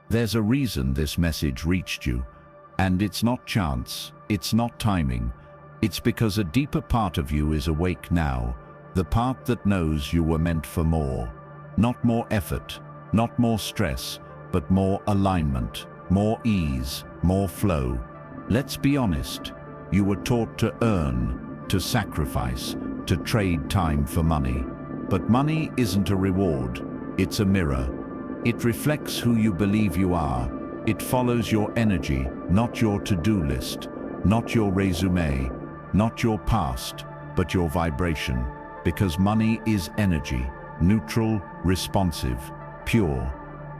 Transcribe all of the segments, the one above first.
There's a reason this message reached you, and it's not chance, it's not timing. It's because a deeper part of you is awake now, the part that knows you were meant for more. Not more effort, not more stress, but more alignment, more ease, more flow. Let's be honest, you were taught to earn, to sacrifice, to trade time for money. But money isn't a reward, it's a mirror. It reflects who you believe you are. It follows your energy, not your to-do list, not your resume, not your past, but your vibration. Because money is energy, neutral, responsive, pure.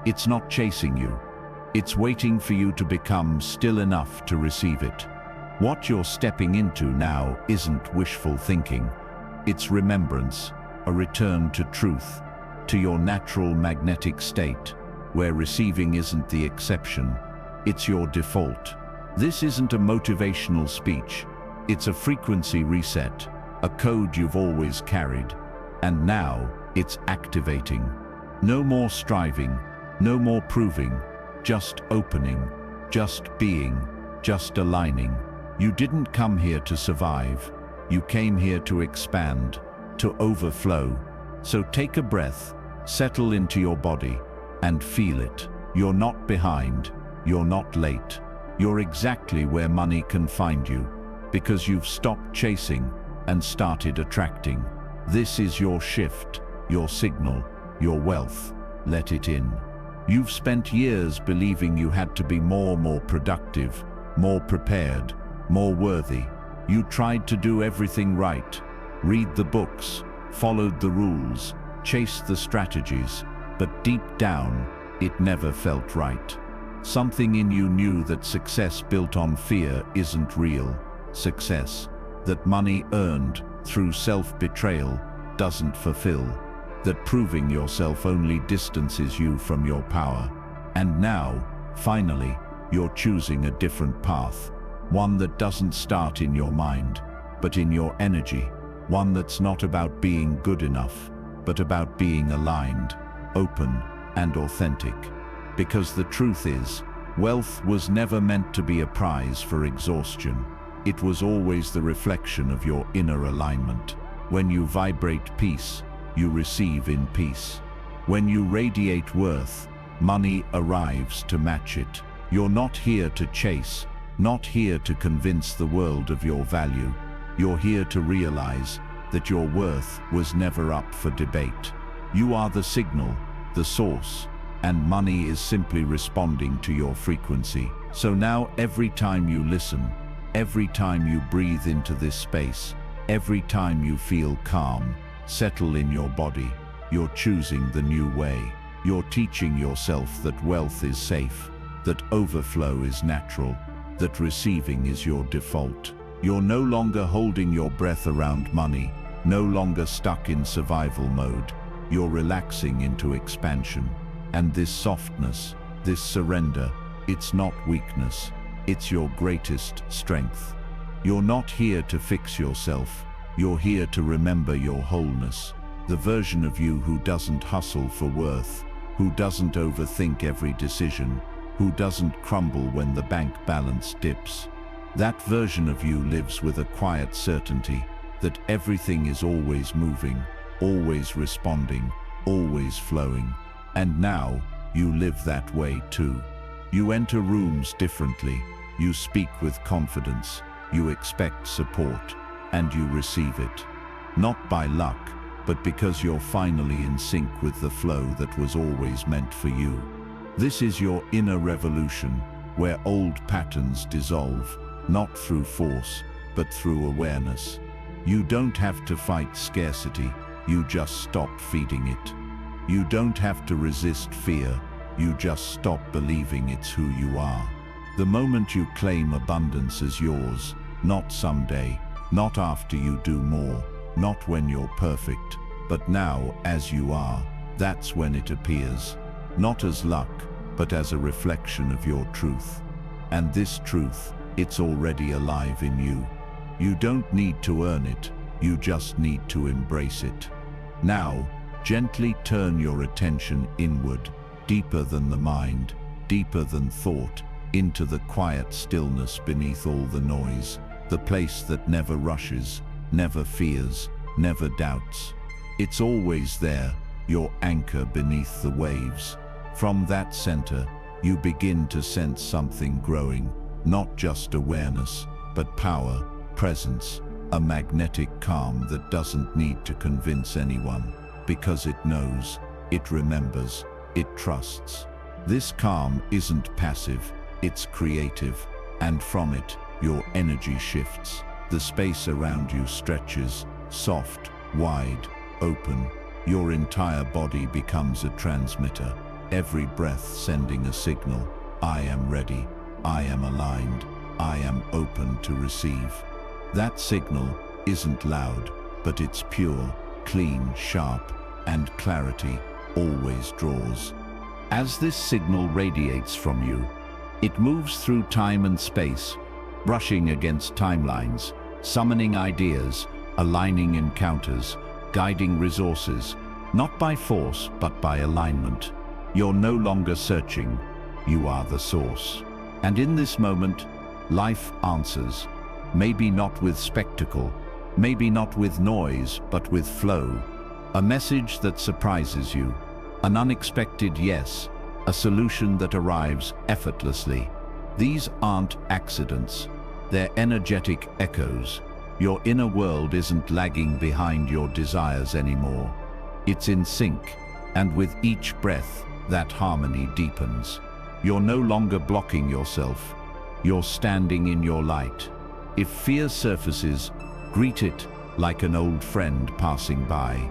It's not chasing you. It's waiting for you to become still enough to receive it. What you're stepping into now isn't wishful thinking. It's remembrance, a return to truth, to your natural magnetic state, where receiving isn't the exception, it's your default. This isn't a motivational speech, it's a frequency reset, a code you've always carried, and now it's activating. No more striving, no more proving, just opening, just being, just aligning. You didn't come here to survive, you came here to expand, to overflow. So take a breath, settle into your body, and feel it. You're not behind, you're not late. You're exactly where money can find you, because you've stopped chasing and started attracting. This is your shift, your signal, your wealth. Let it in. You've spent years believing you had to be more productive, more prepared, more worthy. You tried to do everything right, read the books, followed the rules, chased the strategies, but deep down, it never felt right. Something in you knew that success built on fear isn't real success, that money earned through self-betrayal doesn't fulfill, that proving yourself only distances you from your power. And now, finally, you're choosing a different path, one that doesn't start in your mind, but in your energy, one that's not about being good enough, but about being aligned, open, and authentic. Because the truth is, wealth was never meant to be a prize for exhaustion. It was always the reflection of your inner alignment. When you vibrate peace, you receive in peace. When you radiate worth, money arrives to match it. You're not here to chase, not here to convince the world of your value. You're here to realize that your worth was never up for debate. You are the signal, the source, and money is simply responding to your frequency. So now every time you listen, every time you breathe into this space, every time you feel calm, settle in your body, you're choosing the new way. You're teaching yourself that wealth is safe, that overflow is natural, that receiving is your default. You're no longer holding your breath around money, no longer stuck in survival mode. You're relaxing into expansion. And this softness, this surrender, it's not weakness, it's your greatest strength. You're not here to fix yourself, you're here to remember your wholeness, the version of you who doesn't hustle for worth, who doesn't overthink every decision, who doesn't crumble when the bank balance dips. That version of you lives with a quiet certainty that everything is always moving, always responding, always flowing. And now, you live that way too. You enter rooms differently, you speak with confidence, you expect support, and you receive it. Not by luck, but because you're finally in sync with the flow that was always meant for you. This is your inner revolution, where old patterns dissolve, not through force, but through awareness. You don't have to fight scarcity, you just stop feeding it. You don't have to resist fear, you just stop believing it's who you are. The moment you claim abundance as yours, not someday, not after you do more, not when you're perfect, but now as you are, that's when it appears. Not as luck, but as a reflection of your truth. And this truth, it's already alive in you. You don't need to earn it, you just need to embrace it. Now, gently turn your attention inward, deeper than the mind, deeper than thought, into the quiet stillness beneath all the noise, the place that never rushes, never fears, never doubts. It's always there, your anchor beneath the waves. From that center, you begin to sense something growing, not just awareness, but power, presence, a magnetic calm that doesn't need to convince anyone, because it knows, it remembers, it trusts. This calm isn't passive, it's creative, and from it, your energy shifts. The space around you stretches, soft, wide, open. Your entire body becomes a transmitter, every breath sending a signal. I am ready, I am aligned, I am open to receive. That signal isn't loud, but it's pure, clean, sharp, and clarity always draws. As this signal radiates from you, it moves through time and space, brushing against timelines, summoning ideas, aligning encounters, guiding resources, not by force, but by alignment. You're no longer searching, you are the source. And in this moment, life answers, maybe not with spectacle, maybe not with noise, but with flow. A message that surprises you, an unexpected yes, a solution that arrives effortlessly. These aren't accidents, they're energetic echoes. Your inner world isn't lagging behind your desires anymore. It's in sync, and with each breath, that harmony deepens. You're no longer blocking yourself, you're standing in your light. If fear surfaces, greet it like an old friend passing by.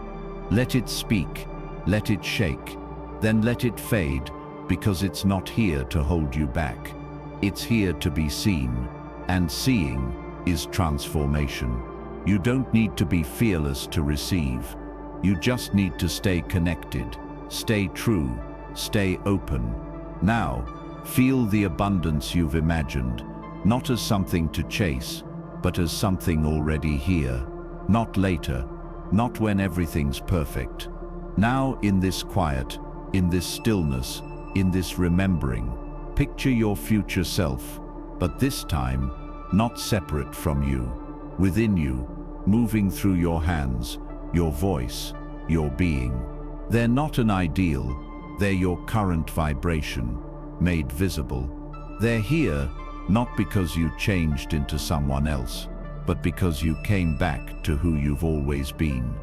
Let it speak, let it shake, then let it fade, because it's not here to hold you back. It's here to be seen, and seeing is transformation. You don't need to be fearless to receive. You just need to stay connected, stay true, stay open. Now, feel the abundance you've imagined, not as something to chase, but as something already here. Not later, not when everything's perfect. Now, in this quiet, in this stillness, in this remembering, picture your future self, but this time, not separate from you, within you, moving through your hands, your voice, your being. They're not an ideal, they're your current vibration, made visible. They're here, not because you changed into someone else, but because you came back to who you've always been.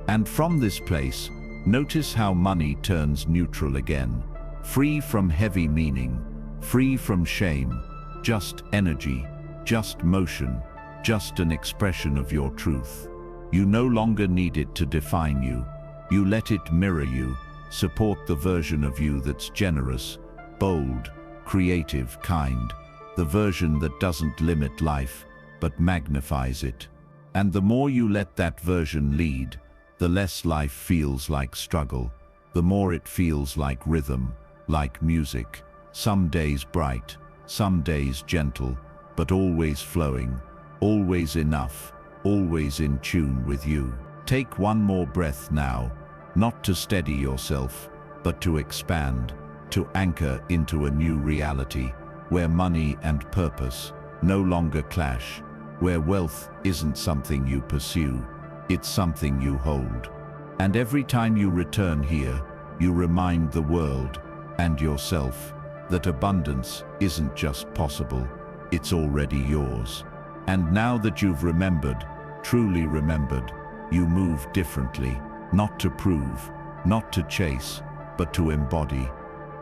And from this place, notice how money turns neutral again, free from heavy meaning, free from shame, just energy, just motion, just an expression of your truth. You no longer need it to define you. You let it mirror you, support the version of you that's generous, bold, creative, kind, the version that doesn't limit life, but magnifies it. And the more you let that version lead, the less life feels like struggle, the more it feels like rhythm, like music, some days bright, some days gentle, but always flowing, always enough, always in tune with you. Take one more breath now, not to steady yourself, but to expand, to anchor into a new reality, where money and purpose no longer clash, where wealth isn't something you pursue, it's something you hold. And every time you return here, you remind the world and yourself that abundance isn't just possible, it's already yours. And now that you've remembered, truly remembered, you move differently, not to prove, not to chase, but to embody.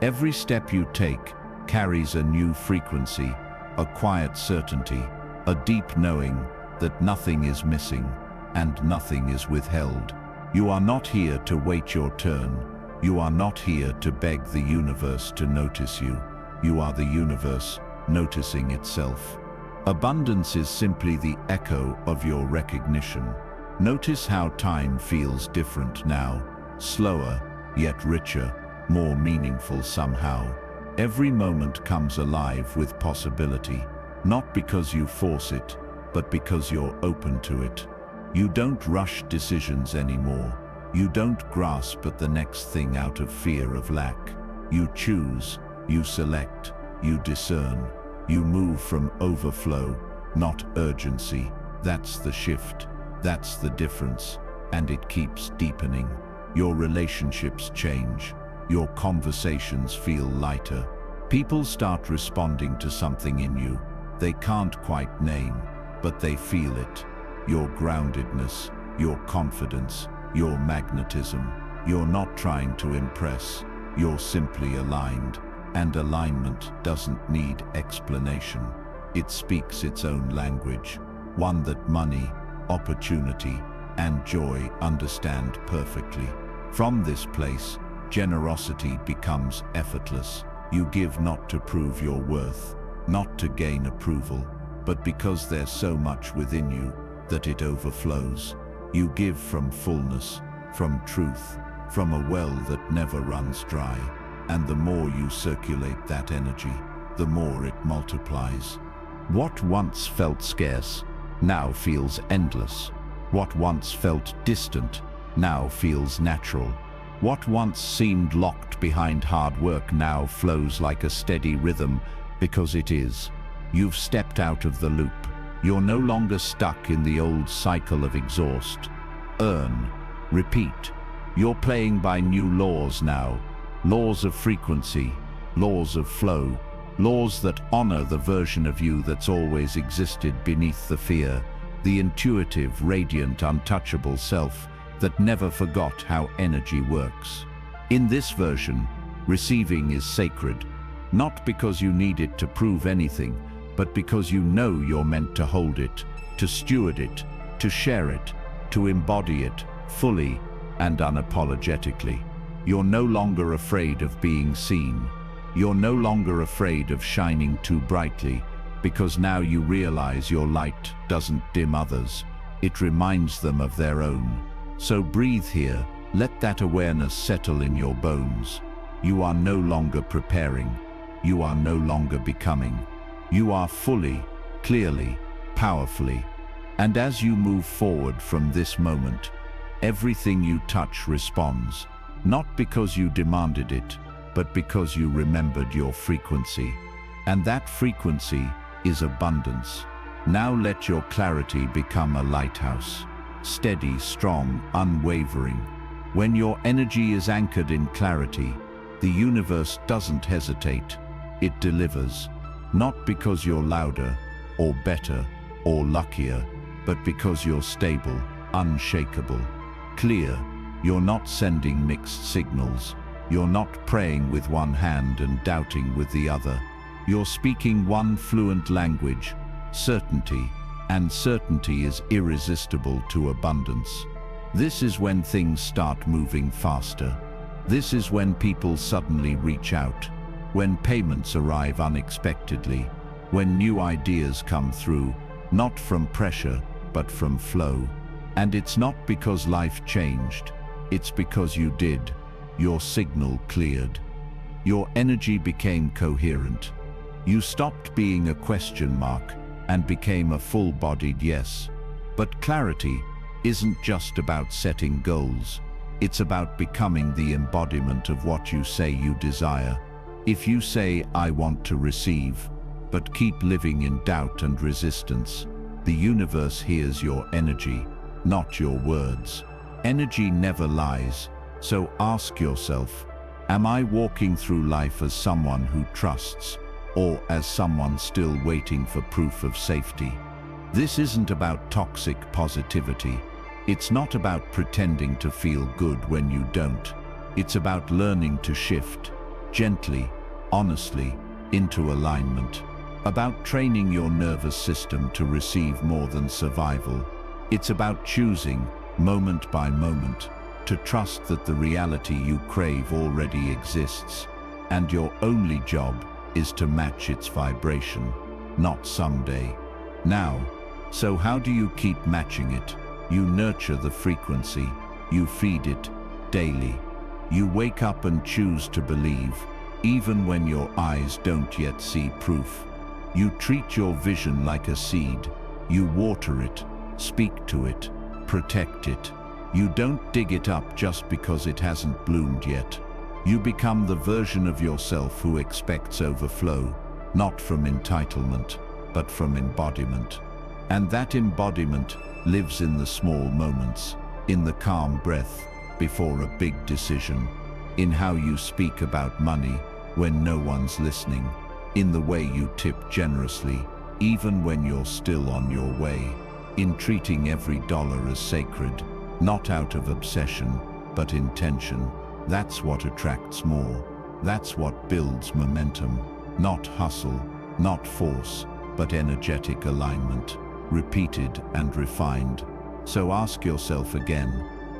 Every step you take carries a new frequency, a quiet certainty, a deep knowing that nothing is missing and nothing is withheld. You are not here to wait your turn. You are not here to beg the universe to notice you. You are the universe noticing itself. Abundance is simply the echo of your recognition. Notice how time feels different now, slower, yet richer, more meaningful somehow. Every moment comes alive with possibility, not because you force it, but because you're open to it. You don't rush decisions anymore. You don't grasp at the next thing out of fear of lack. You choose, You select, you discern, you move from overflow, not urgency. That's the shift, that's the difference, and it keeps deepening. Your relationships change, your conversations feel lighter. People start responding to something in you they can't quite name, but they feel it. Your groundedness, your confidence, your magnetism. You're not trying to impress, you're simply aligned. And alignment doesn't need explanation. It speaks its own language, one that money, opportunity, and joy understand perfectly. From this place, generosity becomes effortless. You give not to prove your worth, not to gain approval, but because there's so much within you that it overflows. You give from fullness, from truth, from a well that never runs dry. And the more you circulate that energy, the more it multiplies. What once felt scarce now feels endless. What once felt distant now feels natural. What once seemed locked behind hard work now flows like a steady rhythm, because it is. You've stepped out of the loop. You're no longer stuck in the old cycle of exhaust. Earn, repeat. You're playing by new laws now. Laws of frequency, laws of flow, laws that honor the version of you that's always existed beneath the fear, the intuitive, radiant, untouchable self that never forgot how energy works. In this version, receiving is sacred, not because you need it to prove anything, but because you know you're meant to hold it, to steward it, to share it, to embody it fully and unapologetically. You're no longer afraid of being seen. You're no longer afraid of shining too brightly, because now you realize your light doesn't dim others. It reminds them of their own. So breathe here. Let that awareness settle in your bones. You are no longer preparing. You are no longer becoming. You are fully, clearly, powerfully. And as you move forward from this moment, everything you touch responds. Not because you demanded it, but because you remembered your frequency. And that frequency is abundance. Now let your clarity become a lighthouse. Steady, strong, unwavering. When your energy is anchored in clarity, the universe doesn't hesitate. It delivers. Not because you're louder, or better, or luckier, but because you're stable, unshakable, clear. You're not sending mixed signals. You're not praying with one hand and doubting with the other. You're speaking one fluent language, certainty, and certainty is irresistible to abundance. This is when things start moving faster. This is when people suddenly reach out, when payments arrive unexpectedly, when new ideas come through, not from pressure, but from flow. And it's not because life changed. It's because you did. Your signal cleared. Your energy became coherent. You stopped being a question mark and became a full-bodied yes. But clarity isn't just about setting goals. It's about becoming the embodiment of what you say you desire. If you say, I want to receive, but keep living in doubt and resistance, the universe hears your energy, not your words. Energy never lies, so ask yourself, am I walking through life as someone who trusts, or as someone still waiting for proof of safety? This isn't about toxic positivity. It's not about pretending to feel good when you don't. It's about learning to shift, gently, honestly, into alignment. About training your nervous system to receive more than survival. It's about choosing, moment by moment, to trust that the reality you crave already exists, and your only job is to match its vibration, not someday. Now, so how do you keep matching it? You nurture the frequency, you feed it daily. You wake up and choose to believe, even when your eyes don't yet see proof. You treat your vision like a seed. You water it, speak to it, protect it. You don't dig it up just because it hasn't bloomed yet. You become the version of yourself who expects overflow, not from entitlement, but from embodiment. And that embodiment lives in the small moments, in the calm breath before a big decision, in how you speak about money when no one's listening, in the way you tip generously, even when you're still on your way, in treating every dollar as sacred, not out of obsession, but intention. That's what attracts more. That's what builds momentum. Not hustle, not force, but energetic alignment, repeated and refined. So ask yourself again,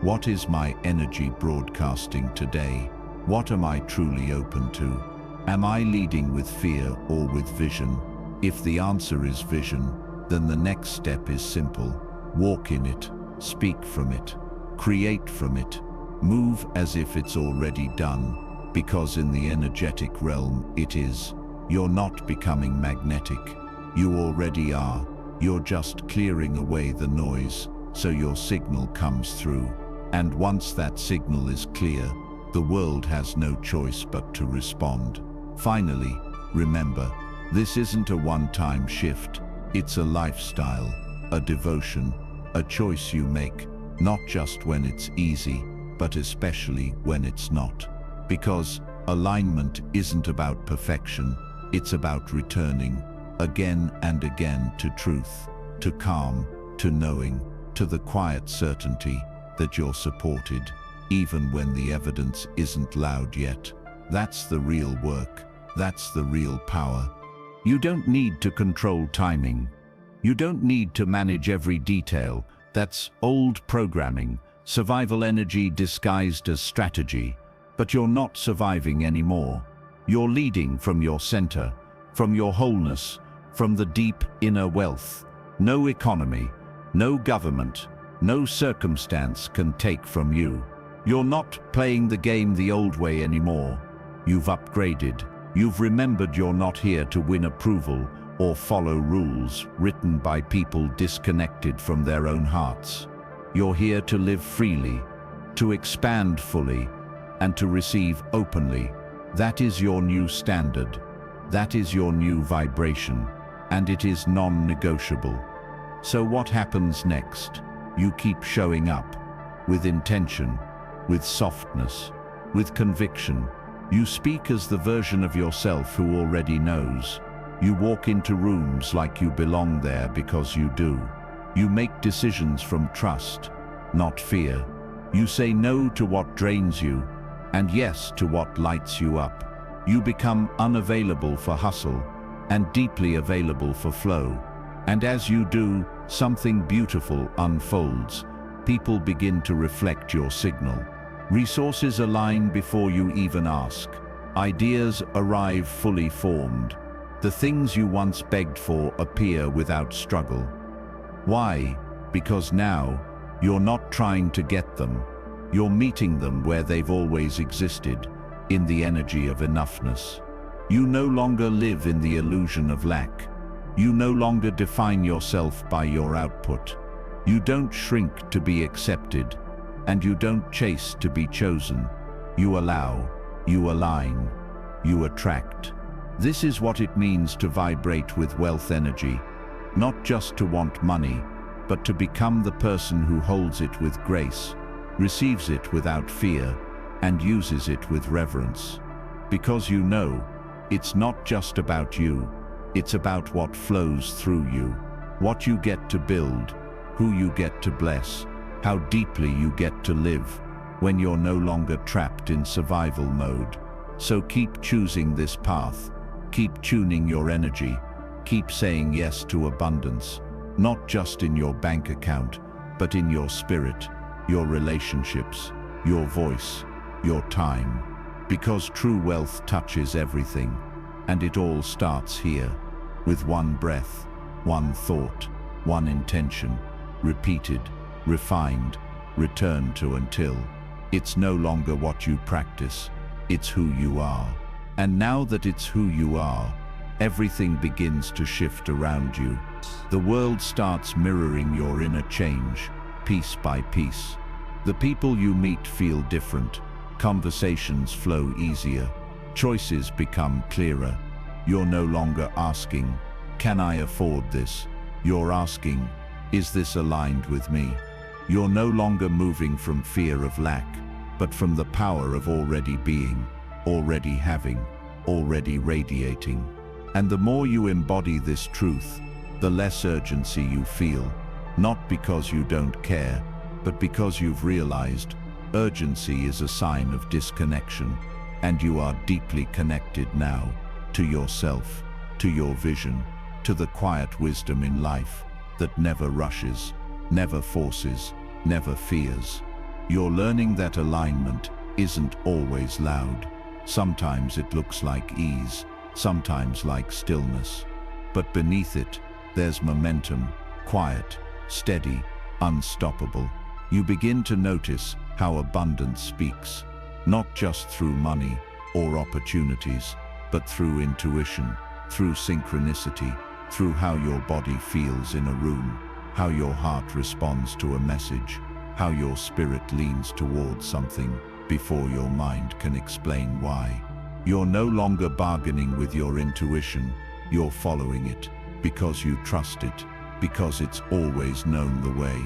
what is my energy broadcasting today? What am I truly open to? Am I leading with fear or with vision? If the answer is vision, then the next step is simple. Walk in it, speak from it, create from it, move as if it's already done, because in the energetic realm it is. You're not becoming magnetic. You already are. You're just clearing away the noise so your signal comes through. And once that signal is clear, the world has no choice but to respond. Finally, remember, this isn't a one-time shift. It's a lifestyle, a devotion, a choice you make, not just when it's easy, but especially when it's not. Because alignment isn't about perfection, it's about returning again and again to truth, to calm, to knowing, to the quiet certainty that you're supported, even when the evidence isn't loud yet. That's the real work. That's the real power. You don't need to control timing. You don't need to manage every detail. That's old programming, survival energy disguised as strategy. But you're not surviving anymore. You're leading from your center, from your wholeness, from the deep inner wealth. No economy, no government, no circumstance can take from you. You're not playing the game the old way anymore. You've upgraded. You've remembered you're not here to win approval or follow rules written by people disconnected from their own hearts. You're here to live freely, to expand fully, and to receive openly. That is your new standard. That is your new vibration, and it is non-negotiable. So what happens next? You keep showing up, with intention, with softness, with conviction. You speak as the version of yourself who already knows. You walk into rooms like you belong there because you do. You make decisions from trust, not fear. You say no to what drains you, and yes to what lights you up. You become unavailable for hustle, and deeply available for flow. And as you do, something beautiful unfolds. People begin to reflect your signal. Resources align before you even ask. Ideas arrive fully formed. The things you once begged for appear without struggle. Why? Because now, you're not trying to get them. You're meeting them where they've always existed, in the energy of enoughness. You no longer live in the illusion of lack. You no longer define yourself by your output. You don't shrink to be accepted, and you don't chase to be chosen. You allow, you align, you attract. This is what it means to vibrate with wealth energy, not just to want money, but to become the person who holds it with grace, receives it without fear, and uses it with reverence. Because you know, it's not just about you, it's about what flows through you, what you get to build, who you get to bless, how deeply you get to live when you're no longer trapped in survival mode. So keep choosing this path, keep tuning your energy, keep saying yes to abundance, not just in your bank account, but in your spirit, your relationships, your voice, your time. Because true wealth touches everything, and it all starts here, with one breath, one thought, one intention, repeated, refined, returned to until it's no longer what you practice, it's who you are. And now that it's who you are, everything begins to shift around you. The world starts mirroring your inner change, piece by piece. The people you meet feel different, Conversations flow easier. Choices become clearer. You're no longer asking, "Can I afford this?" You're asking, "Is this aligned with me?" You're no longer moving from fear of lack, but from the power of already being, already having, already radiating. And the more you embody this truth, the less urgency you feel, not because you don't care, but because you've realized urgency is a sign of disconnection, and you are deeply connected now to yourself, to your vision, to the quiet wisdom in life that never rushes, never forces, never fears. You're learning that alignment isn't always loud. Sometimes it looks like ease, sometimes like stillness. But beneath it, there's momentum, quiet, steady, unstoppable. You begin to notice how abundance speaks, not just through money or opportunities, but through intuition, through synchronicity, through how your body feels in a room, how your heart responds to a message, how your spirit leans towards something before your mind can explain why. You're no longer bargaining with your intuition, you're following it because you trust it, because it's always known the way.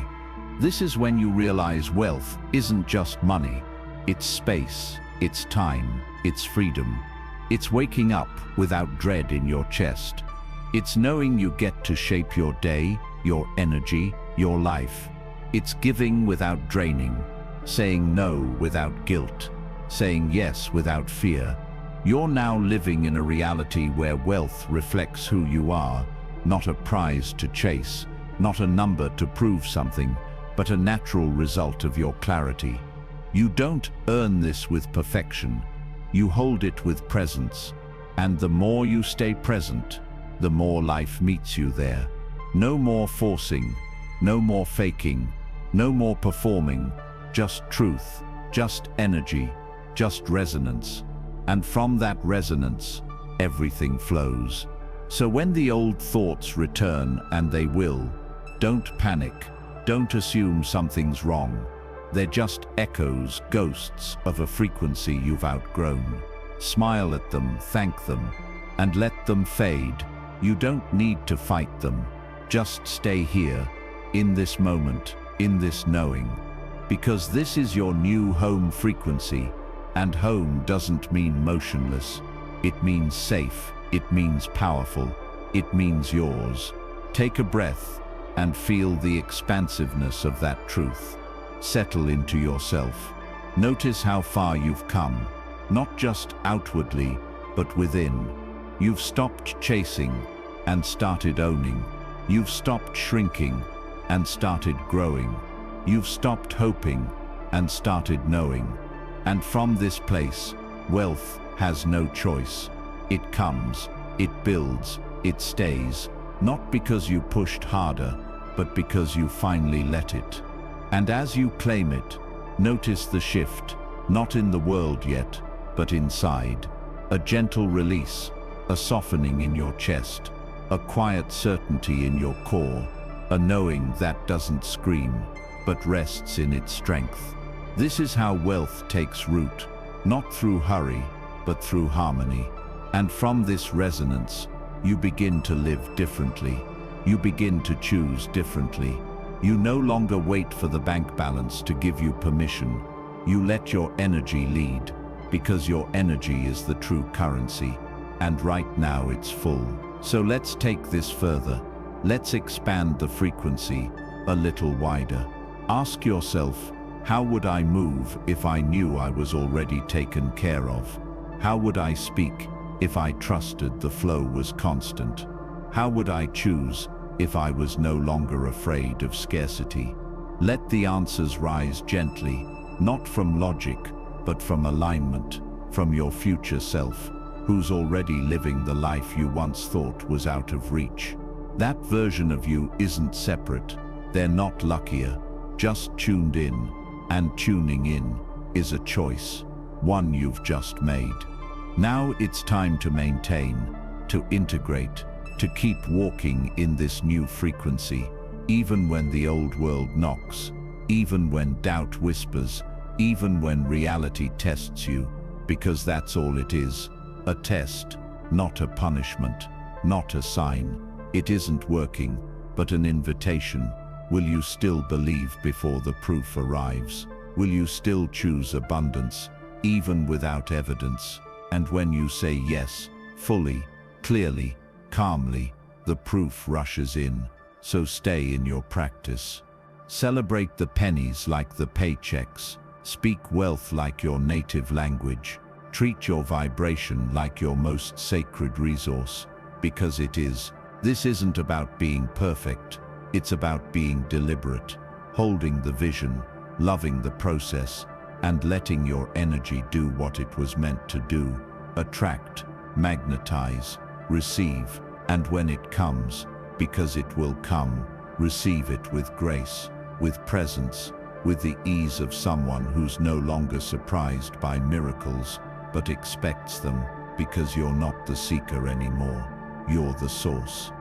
This is when you realize wealth isn't just money. It's space, it's time, it's freedom. It's waking up without dread in your chest. It's knowing you get to shape your day, your energy, your life. It's giving without draining, saying no without guilt, saying yes without fear. You're now living in a reality where wealth reflects who you are, not a prize to chase, not a number to prove something, but a natural result of your clarity. You don't earn this with perfection. You hold it with presence. And the more you stay present, the more life meets you there. No more forcing, no more faking, no more performing, just truth, just energy, just resonance. And from that resonance, everything flows. So when the old thoughts return, and they will, don't panic, don't assume something's wrong. They're just echoes, ghosts of a frequency you've outgrown. Smile at them, thank them, and let them fade. You don't need to fight them. Just stay here, in this moment, in this knowing. Because this is your new home frequency, and home doesn't mean motionless. It means safe, it means powerful, it means yours. Take a breath and feel the expansiveness of that truth. Settle into yourself. Notice how far you've come, not just outwardly, but within. You've stopped chasing and started owning. You've stopped shrinking and started growing. You've stopped hoping and started knowing. And from this place, wealth has no choice. It comes, it builds, it stays, not because you pushed harder, but because you finally let it. And as you claim it, notice the shift, not in the world yet, but inside. A gentle release, a softening in your chest, a quiet certainty in your core, a knowing that doesn't scream, but rests in its strength. This is how wealth takes root, not through hurry, but through harmony. And from this resonance, you begin to live differently. You begin to choose differently. You no longer wait for the bank balance to give you permission. You let your energy lead, because your energy is the true currency. And right now it's full. So let's take this further. Let's expand the frequency a little wider. Ask yourself, how would I move if I knew I was already taken care of? How would I speak if I trusted the flow was constant? How would I choose if I was no longer afraid of scarcity? Let the answers rise gently, not from logic, but from alignment, from your future self, who's already living the life you once thought was out of reach. That version of you isn't separate. They're not luckier, just tuned in. And tuning in is a choice, one you've just made. Now it's time to maintain, to integrate, to keep walking in this new frequency, even when the old world knocks, even when doubt whispers, even when reality tests you, because that's all it is, a test, not a punishment, not a sign. It isn't working, but an invitation. Will you still believe before the proof arrives? Will you still choose abundance, even without evidence? And when you say yes, fully, clearly, calmly, the proof rushes in. So stay in your practice. Celebrate the pennies like the paychecks. Speak wealth like your native language. Treat your vibration like your most sacred resource, because it is. This isn't about being perfect. It's about being deliberate, holding the vision, loving the process, and letting your energy do what it was meant to do. Attract, magnetize, receive, and when it comes, because it will come, receive it with grace, with presence, with the ease of someone who's no longer surprised by miracles, but expects them, because you're not the seeker anymore. You're the source.